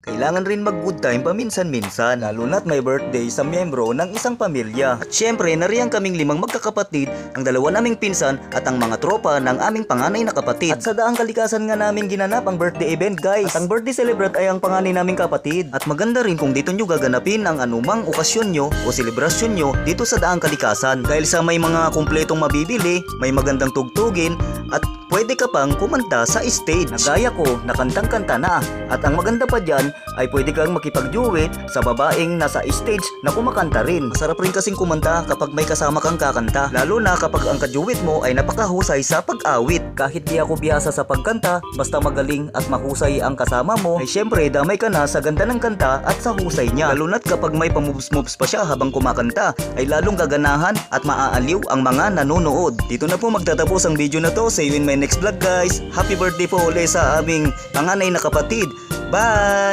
Kailangan rin mag good time paminsan-minsan, lalo na't may birthday sa miyembro ng isang pamilya. At syempre, nariyan kaming 5 magkakapatid, ang 2 naming pinsan at ang mga tropa ng aming panganay na kapatid. At sa daang kalikasan nga namin ginanap ang birthday event, guys. At ang birthday celebrant ay ang panganay naming kapatid. At maganda rin kung dito nyo gaganapin ang anumang okasyon nyo o selebrasyon nyo dito sa daang kalikasan. Dahil sa may mga kumpletong mabibili, may magandang tugtugin, at pwede ka pang kumanta sa stage. Nagaya ko na kantang-kanta na. At ang maganda pa dyan ay pwede kang makipag-duet sa babaeng nasa stage na kumakanta rin. Masarap rin kasing kumanta kapag may kasama kang kakanta, lalo na kapag ang ka-duet mo ay napakahusay sa pag-awit. Kahit di ako bihasa sa pagkanta, basta magaling at mahusay ang kasama mo, ay syempre damay ka na sa ganda ng kanta at sa husay niya. Lalo na't kapag may pamoves-moves pa siya habang kumakanta, ay lalong gaganahan at maaaliw ang mga nanonood. Dito na po magtatapos ang video na to. See you in my next vlog, guys. Happy birthday po ulit sa aming panganay na kapatid. Bye!